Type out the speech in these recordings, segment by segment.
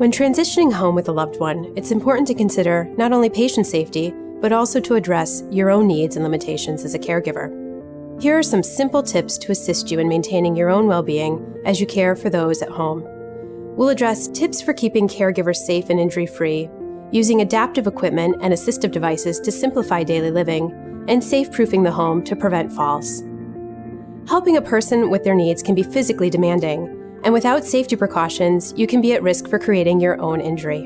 When transitioning home with a loved one, it's important to consider not only patient safety, but also to address your own needs and limitations as a caregiver. Here are some simple tips to assist you in maintaining your own well-being as you care for those at home. We'll address tips for keeping caregivers safe and injury-free, using adaptive equipment and assistive devices to simplify daily living, and safe-proofing the home to prevent falls. Helping a person with their needs can be physically demanding, and without safety precautions, you can be at risk for creating your own injury.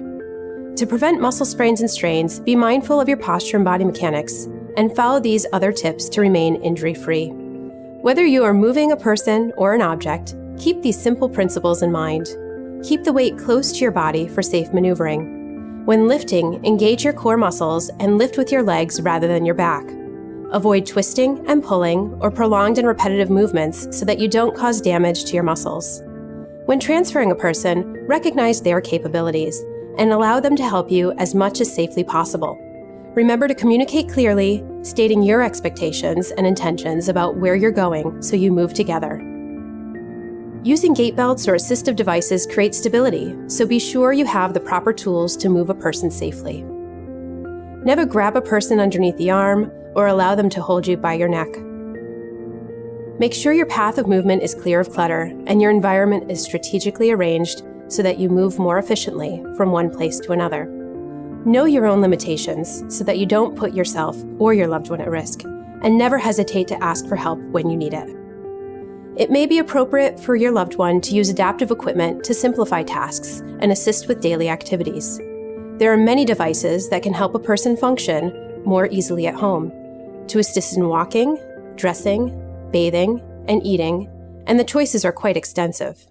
To prevent muscle sprains and strains, be mindful of your posture and body mechanics, and follow these other tips to remain injury-free. Whether you are moving a person or an object, keep these simple principles in mind. Keep the weight close to your body for safe maneuvering. When lifting, engage your core muscles and lift with your legs rather than your back. Avoid twisting and pulling or prolonged and repetitive movements so that you don't cause damage to your muscles. When transferring a person, recognize their capabilities and allow them to help you as much as safely possible. Remember to communicate clearly, stating your expectations and intentions about where you're going so you move together. Using gait belts or assistive devices creates stability, so be sure you have the proper tools to move a person safely. Never grab a person underneath the arm or allow them to hold you by your neck. Make sure your path of movement is clear of clutter and your environment is strategically arranged so that you move more efficiently from one place to another. Know your own limitations so that you don't put yourself or your loved one at risk, and never hesitate to ask for help when you need it. It may be appropriate for your loved one to use adaptive equipment to simplify tasks and assist with daily activities. There are many devices that can help a person function more easily at home, to assist in walking, dressing, bathing, and eating, and the choices are quite extensive.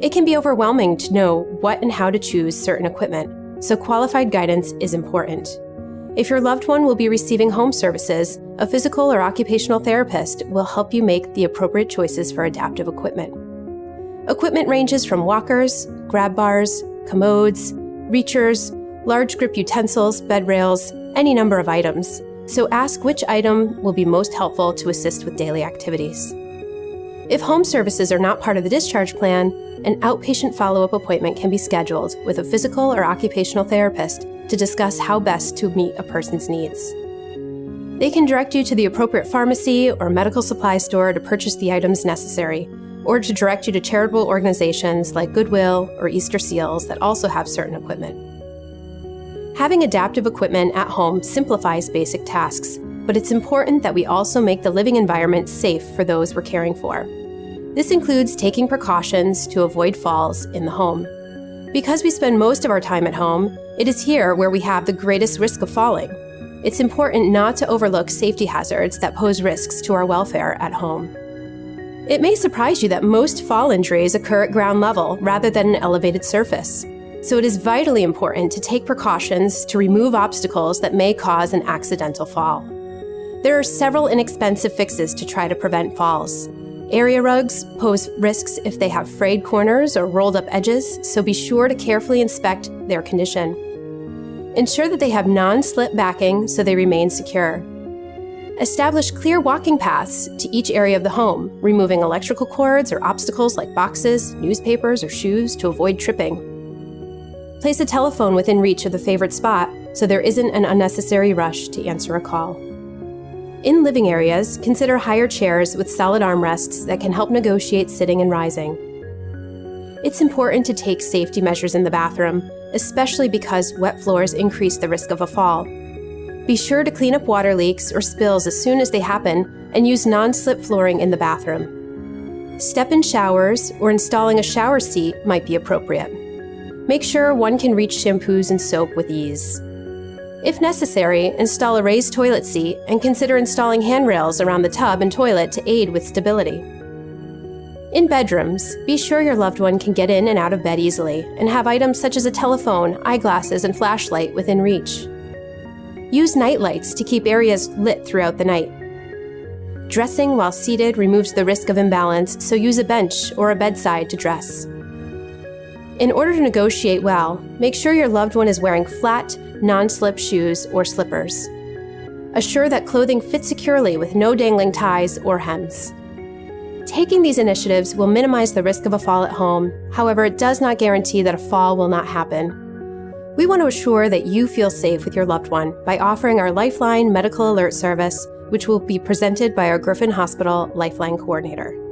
It can be overwhelming to know what and how to choose certain equipment, so qualified guidance is important. If your loved one will be receiving home services, a physical or occupational therapist will help you make the appropriate choices for adaptive equipment. Equipment ranges from walkers, grab bars, commodes, reachers, large grip utensils, bed rails, any number of items. So ask which item will be most helpful to assist with daily activities. If home services are not part of the discharge plan, an outpatient follow-up appointment can be scheduled with a physical or occupational therapist to discuss how best to meet a person's needs. They can direct you to the appropriate pharmacy or medical supply store to purchase the items necessary, or to direct you to charitable organizations like Goodwill or Easter Seals that also have certain equipment. Having adaptive equipment at home simplifies basic tasks, but it's important that we also make the living environment safe for those we're caring for. This includes taking precautions to avoid falls in the home. Because we spend most of our time at home, it is here where we have the greatest risk of falling. It's important not to overlook safety hazards that pose risks to our welfare at home. It may surprise you that most fall injuries occur at ground level rather than an elevated surface. So it is vitally important to take precautions to remove obstacles that may cause an accidental fall. There are several inexpensive fixes to try to prevent falls. Area rugs pose risks if they have frayed corners or rolled up edges, so be sure to carefully inspect their condition. Ensure that they have non-slip backing so they remain secure. Establish clear walking paths to each area of the home, removing electrical cords or obstacles like boxes, newspapers, or shoes to avoid tripping. Place a telephone within reach of the favorite spot so there isn't an unnecessary rush to answer a call. In living areas, consider higher chairs with solid armrests that can help negotiate sitting and rising. It's important to take safety measures in the bathroom, especially because wet floors increase the risk of a fall. Be sure to clean up water leaks or spills as soon as they happen and use non-slip flooring in the bathroom. Step-in showers or installing a shower seat might be appropriate. Make sure one can reach shampoos and soap with ease. If necessary, install a raised toilet seat and consider installing handrails around the tub and toilet to aid with stability. In bedrooms, be sure your loved one can get in and out of bed easily and have items such as a telephone, eyeglasses, and flashlight within reach. Use night lights to keep areas lit throughout the night. Dressing while seated removes the risk of imbalance, so use a bench or a bedside to dress. In order to negotiate well, make sure your loved one is wearing flat, non-slip shoes or slippers. Assure that clothing fits securely with no dangling ties or hems. Taking these initiatives will minimize the risk of a fall at home. However, it does not guarantee that a fall will not happen. We want to assure that you feel safe with your loved one by offering our Lifeline Medical Alert Service, which will be presented by our Griffin Hospital Lifeline Coordinator.